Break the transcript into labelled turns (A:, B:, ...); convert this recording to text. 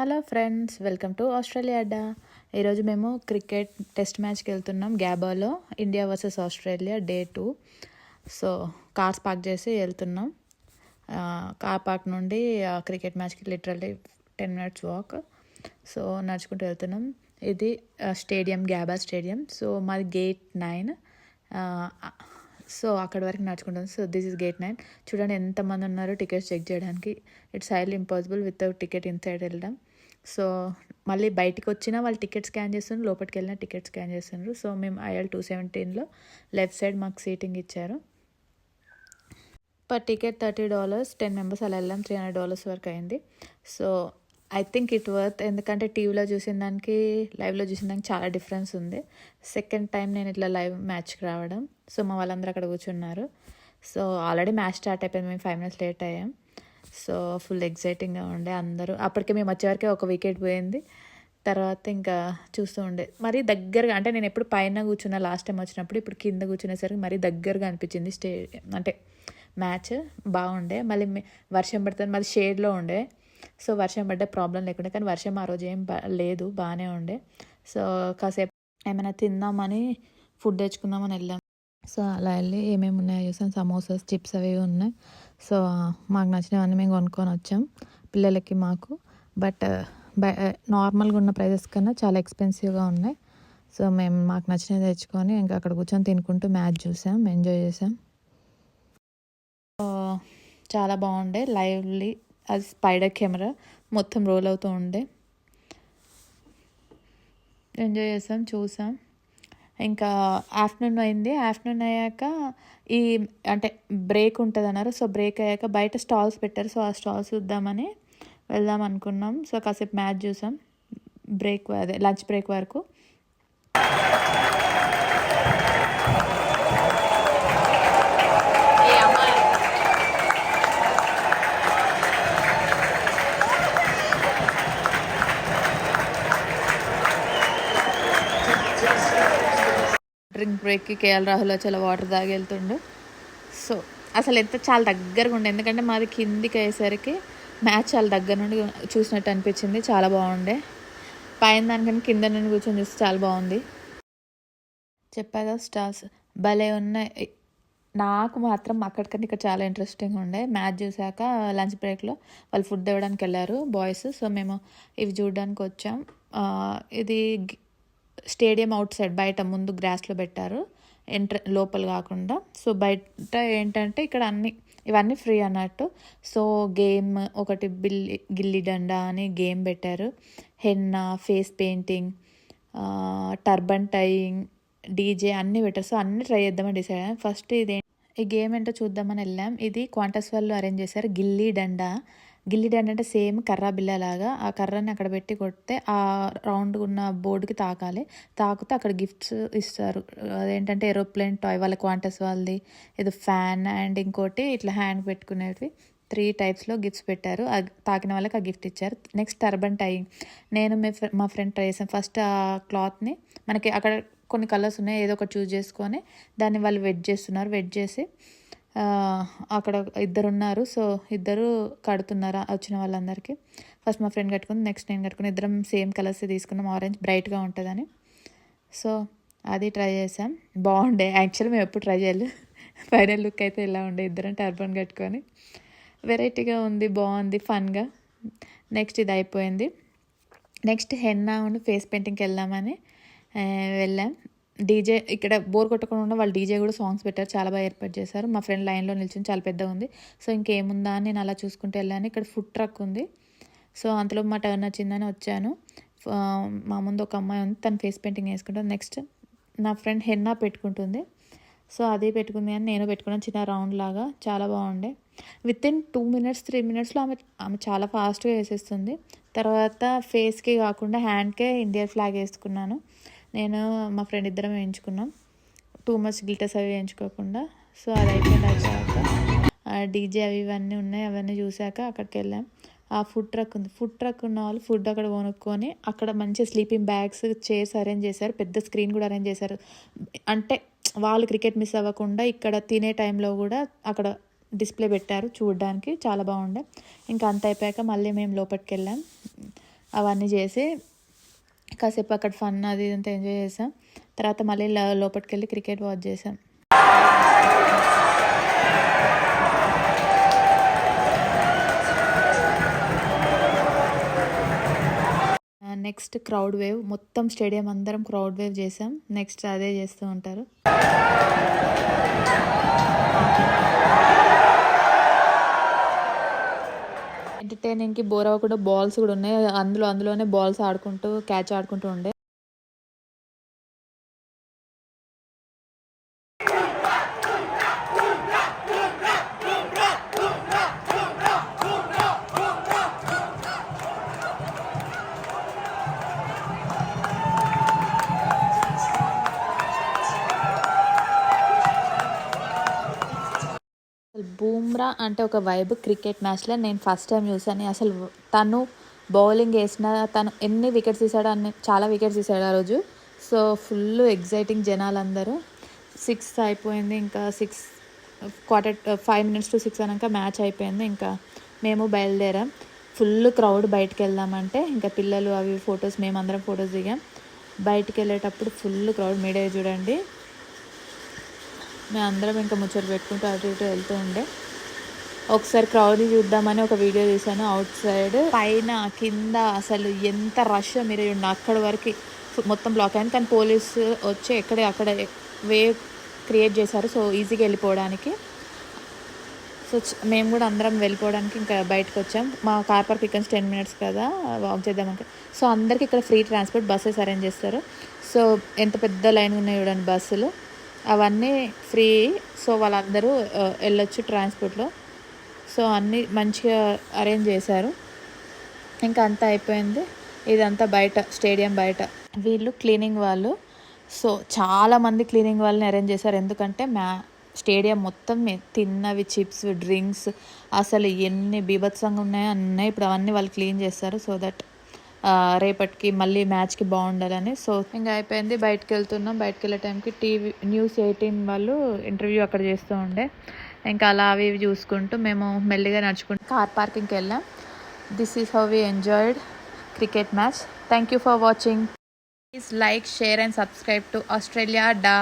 A: Hello friends, welcome to Australia Adda. ఈరోజు మేము cricket test మ్యాచ్కి వెళ్తున్నాం. గ్యాబాలో India versus Australia day 2. So cars park చేసి వెళ్తున్నాం. కార్ పార్క్ నుండి క్రికెట్ మ్యాచ్కి లిటరల్లీ 10 minutes వాక్. సో నడుచుకుంటూ వెళ్తున్నాం. ఇది స్టేడియం, గ్యాబా స్టేడియం. సో మాది గేట్ 9. సో అక్కడి వరకు నడుచుకుంటాం. So this is gate 9. చూడండి ఎంతమంది ఉన్నారు టికెట్స్ చెక్ చేయడానికి. It's highly impossible without ticket inside వెళ్ళడం. సో మళ్ళీ బయటికి వచ్చినా వాళ్ళు టికెట్ స్కాన్ చేస్తున్నారు, లోపలికి వెళ్ళినా టికెట్ స్కాన్ చేస్తున్నారు. సో మేము IL 217లో లెఫ్ట్ సైడ్ మాకు సీటింగ్ ఇచ్చారు. పర్ టికెట్ $30, 10 members అలా వెళ్ళాం. $300 వరకు అయింది. So I think it worth. ఎందుకంటే టీవీలో చూసిన దానికి లైవ్లో చూసిన దానికి చాలా డిఫరెన్స్ ఉంది. సెకండ్ టైం నేను ఇట్లా లైవ్ మ్యాచ్కి రావడం. సో మా వాళ్ళందరూ అక్కడ కూర్చున్నారు. సో ఆల్రెడీ మ్యాచ్ స్టార్ట్ అయిపోయింది, మేము 5 minutes లేట్ అయ్యాం. సో ఫుల్ ఎగ్జైటింగ్గా ఉండే అందరూ. అప్పటికే మేము వచ్చేవరకే ఒక వికెట్ పోయింది. తర్వాత ఇంకా చూస్తూ ఉండే మరీ దగ్గరగా, అంటే నేను ఎప్పుడు పైన కూర్చున్నా లాస్ట్ టైం వచ్చినప్పుడు, ఇప్పుడు కింద కూర్చునేసరికి మరీ దగ్గరగా అనిపించింది. అంటే మ్యాచ్ బాగుండే. మళ్ళీ వర్షం పడుతుంది, మళ్ళీ షేడ్లో ఉండే. సో వర్షం పడ్డ ప్రాబ్లం లేకుండే, కానీ వర్షం ఆ రోజు ఏం లేదు, బాగానే ఉండే. సో కాసేపు ఏమైనా తిందామని ఫుడ్ తెచ్చుకుందామని వెళ్ళాం. సో అలా వెళ్ళి ఏమేమి ఉన్నాయో చూసాం. సమోసాస్, చిప్స్ అవి ఉన్నాయి. సో మాకు నచ్చినవన్నీ మేము కొనుక్కొని వచ్చాం, పిల్లలకి మాకు. బట్ నార్మల్గా ఉన్న ప్రైజెస్ కన్నా చాలా ఎక్స్పెన్సివ్గా ఉన్నాయి. సో మేము మాకు నచ్చినవి తెచ్చుకొని ఇంకా అక్కడ కూర్చొని తినుకుంటూ మ్యాచ్ చూసాం, ఎంజాయ్ చేసాం. చాలా బాగుండే. లైవ్లీ అది స్పైడర్ కెమెరా మొత్తం రోల్ అవుతూ ఉండే. ఎంజాయ్ చేసాం, చూసాం. ఇంకా ఆఫ్టర్నూన్ అయింది. ఆఫ్టర్నూన్ అయ్యాక అంటే బ్రేక్ ఉంటుంది అన్నారు. సో బ్రేక్ అయ్యాక బయట స్టాల్స్ పెట్టారు. సో ఆ స్టాల్స్ చూద్దామని వెళ్దాం అనుకున్నాం. సో కాసేపు మ్యాచ్ చూసాం, లంచ్ బ్రేక్ వరకు. డ్రింక్ బ్రేక్కి KL రాహుల్ చాలా వాటర్ తాగి వెళ్తుండు. సో అసలు చాలా దగ్గరగా ఉండే, ఎందుకంటే మాది కిందికి అయ్యేసరికి మ్యాచ్ చాలా దగ్గర నుండి చూసినట్టు అనిపించింది. చాలా బాగుండే. పైన దానికన్నా కింద నుండి కూర్చొని చూస్తే చాలా బాగుంది. చెప్పాగా స్టార్స్ భలే ఉన్నాయి. నాకు మాత్రం అక్కడికంటే ఇక్కడ చాలా ఇంట్రెస్టింగ్ ఉండే. మ్యాచ్ చూసాక లంచ్ బ్రేక్లో వాళ్ళు ఫుడ్ ఇవ్వడానికి వెళ్ళారు బాయ్స్. సో మేము ఇవి చూడడానికి వచ్చాం. ఇది స్టేడియం అవుట్ సైడ్ బయట ముందు గ్రాస్లో పెట్టారు, లోపల కాకుండా. సో బయట ఏంటంటే ఇక్కడ ఇవన్నీ ఫ్రీ అన్నట్టు. సో గేమ్ ఒకటి గిల్లి డండా అని గేమ్ పెట్టారు. Henna, face painting, turban tying, DJ అన్నీ పెట్టారు. సో అన్నీ ట్రై చేద్దామని డిసైడ్ అయ్యాం. ఫస్ట్ ఈ గేమ్ ఏంటో చూద్దామని వెళ్ళాం. ఇది క్వాంటస్ వాళ్ళు అరేంజ్ చేశారు. గిల్లి డండా అంటే సేమ్ కర్ర బిల్ల లాగా. ఆ కర్రని అక్కడ పెట్టి కొడితే ఆ రౌండ్ ఉన్న బోర్డుకి తాకితే అక్కడ గిఫ్ట్స్ ఇస్తారు. అదేంటంటే ఏరోప్లేన్ టాయ్ వాళ్ళ క్వాంటస్ వాళ్ళది, ఏదో ఫ్యాన్ అండ్ ఇంకోటి ఇట్లా హ్యాండ్ పెట్టుకునేవి 3 typesలో గిఫ్ట్స్ పెట్టారు. తాకిన వాళ్ళకి ఆ గిఫ్ట్ ఇచ్చారు. నెక్స్ట్ టర్బన్ టైయింగ్ నేను మా ఫ్రెండ్ ట్రై చేసాం. ఫస్ట్ ఆ క్లాత్ని మనకి అక్కడ కొన్ని కలర్స్ ఉన్నాయి, ఏదో ఒకటి చూస్ చేసుకొని దాన్ని వాళ్ళు వెట్ చేసి అక్కడ ఇద్దరు ఉన్నారు. సో ఇద్దరు కడుతున్నారు వచ్చిన వాళ్ళందరికీ. ఫస్ట్ మా ఫ్రెండ్ కట్టుకుంది, నెక్స్ట్ నేను కట్టుకుని, ఇద్దరం సేమ్ కలర్స్ తీసుకున్నాం. ఆరెంజ్ బ్రైట్గా ఉంటుందని. సో అది ట్రై చేసాం, బాగుండే. యాక్చువల్లీ మేము ఎప్పుడు ట్రై చేయలేదు. ఫైనల్ లుక్ అయితే ఇలా ఉండే, ఇద్దరం టర్బన్ కట్టుకొని. వెరైటీగా ఉంది, బాగుంది, ఫన్గా. నెక్స్ట్ ఇది అయిపోయింది. నెక్స్ట్ హెన్నా ఉండి ఫేస్ పెయింటింగ్కి వెళ్దామని వెళ్ళాం. DJ ఇక్కడ బోర్ కొట్టకుండా వాళ్ళు DJ కూడా సాంగ్స్ పెట్టారు, చాలా బాగా ఏర్పాటు చేశారు. మా ఫ్రెండ్ లైన్లో నిల్చుని చాలా పెద్దగా ఉంది. సో ఇంకేముందా అని నేను అలా చూసుకుంటూ వెళ్ళాను. ఇక్కడ ఫుడ్ ట్రక్ ఉంది. సో అంతలో మా టర్న్ వచ్చిందని వచ్చాను. మా ముందు ఒక అమ్మాయి ఉంది, తను ఫేస్ పెయింటింగ్ వేసుకుంటుంది. నెక్స్ట్ నా ఫ్రెండ్ హెన్నా పెట్టుకుంటుంది. సో అది పెట్టుకుంది అని నేను పెట్టుకున్నాను, చిన్న రౌండ్ లాగా. చాలా బాగుండే. వితిన్ 2 minutes 3 minutesలో ఆమె చాలా ఫాస్ట్గా వేసేస్తుంది. తర్వాత ఫేస్కి కాకుండా హ్యాండ్కే ఇండియా ఫ్లాగ్ వేసుకున్నాను. నేను మా ఫ్రెండ్ ఇద్దరం వేయించుకున్నాం, టూ మచ్ గ్లిటర్స్ అవి వేయించుకోకుండా. సో అది అయిపోయిన DJ అవి ఇవన్నీ ఉన్నాయి. అవన్నీ చూసాక అక్కడికి వెళ్ళాం. ఆ ఫుడ్ ట్రక్ ఉంది. ఫుడ్ ట్రక్ ఉన్న వాళ్ళు ఫుడ్ అక్కడ కొనుక్కొని అక్కడ మంచి స్లీపింగ్ బ్యాగ్స్, చైర్స్ అరేంజ్ చేశారు. పెద్ద స్క్రీన్ కూడా అరేంజ్ చేశారు. అంటే వాళ్ళు క్రికెట్ మిస్ అవ్వకుండా ఇక్కడ తినే టైంలో కూడా అక్కడ డిస్ప్లే పెట్టారు చూడడానికి, చాలా బాగుండే. ఇంకా అంత అయిపోయాక మళ్ళీ మేము లోపలికి వెళ్ళాం. అవన్నీ చేసి కాసేపు అక్కడ ఫన్ అది ఇదంతా ఎంజాయ్ చేసాం. తర్వాత మళ్ళీ లోపలికి వెళ్ళి క్రికెట్ వాచ్ చేసాం. నెక్స్ట్ క్రౌడ్ వేవ్, మొత్తం స్టేడియం అందరం క్రౌడ్ వేవ్ చేసాం. నెక్స్ట్ అదే చేస్తూ ఉంటారు. ఎంటర్టైనింగ్కి బోర్ అవ్వకుండా బాల్స్ కూడా ఉన్నాయి, అందులోనే బాల్స్ ఆడుకుంటూ క్యాచ్ ఆడుకుంటూ ఉండే. బూమ్రా అంటే ఒక వైబ్ క్రికెట్ మ్యాచ్లో నేను ఫస్ట్ టైం చూసాను. అసలు తను బౌలింగ్ వేసిన, తను ఎన్ని వికెట్స్ తీసాడో చాలా వికెట్స్ తీసాడు ఆ రోజు. సో ఫుల్ ఎగ్జైటింగ్ జనాలందరూ. 6 అయిపోయింది, ఇంకా 5 minutes to 6 అనక మ్యాచ్ అయిపోయింది. ఇంకా మేము బయలుదేరాం. Full crowd. బయటకు వెళ్దామంటే ఇంకా పిల్లలు అవి ఫొటోస్, మేమందరం ఫొటోస్ దిగాం. బయటికి వెళ్ళేటప్పుడు ఫుల్ క్రౌడ్. మీడియా చూడండి, మేము అందరం ఇంకా ముచ్చట పెట్టుకుంటూ అటు ఇటు వెళ్తూ ఉండే. ఒకసారి క్రౌడ్ చూద్దామని ఒక వీడియో తీశాను. అవుట్ సైడ్ పైన కింద అసలు ఎంత రష్ మీరు అక్కడి వరకు మొత్తం బ్లాక్ అయింది. కానీ పోలీసు వచ్చి అక్కడ వే క్రియేట్ చేశారు, సో ఈజీగా వెళ్ళిపోవడానికి. సో మేము కూడా అందరం వెళ్ళిపోవడానికి ఇంకా బయటకు వచ్చాం. మా కార్ పార్క్ ఇక్కడ 10 minutes కదా వాక్ చేద్దామని. సో అందరికి ఇక్కడ ఫ్రీ ట్రాన్స్పోర్ట్, బస్సెస్ అరేంజ్ చేస్తారు. సో ఎంత పెద్ద లైన్ ఉన్నాయి చూడండి బస్సులు, అవన్నీ ఫ్రీ. సో వాళ్ళందరూ వెళ్ళొచ్చు ట్రాన్స్పోర్ట్లో. సో అన్నీ మంచిగా అరేంజ్ చేశారు. ఇంకా అంతా అయిపోయింది. ఇదంతా బయట, స్టేడియం బయట. వీళ్ళు క్లీనింగ్ వాళ్ళు. సో చాలామంది క్లీనింగ్ వాళ్ళని అరేంజ్ చేశారు. ఎందుకంటే స్టేడియం మొత్తం తిన్నవి, చిప్స్, డ్రింక్స్ అసలు ఎన్ని బీభత్సంగా ఉన్నాయో అన్నీ ఇప్పుడు అవన్నీ వాళ్ళు క్లీన్ చేస్తారు. సో దట్ రేపటికి మళ్ళీ మ్యాచ్కి బాగుండాలని. సో ఇంకా అయిపోయింది, బయటకు వెళ్తున్నాం. బయటకు వెళ్ళే టైంకి న్యూస్ 18 వాళ్ళు ఇంటర్వ్యూ అక్కడ చేస్తూ ఉండే. ఇంకా అలా అవి ఇవి చూసుకుంటూ మేము మెల్లిగా నడుచుకుంటూ కార్ పార్కింగ్కి వెళ్ళాం. This is how we enjoyed cricket match. Thank you for watching. Please like, share and subscribe to Australia డా.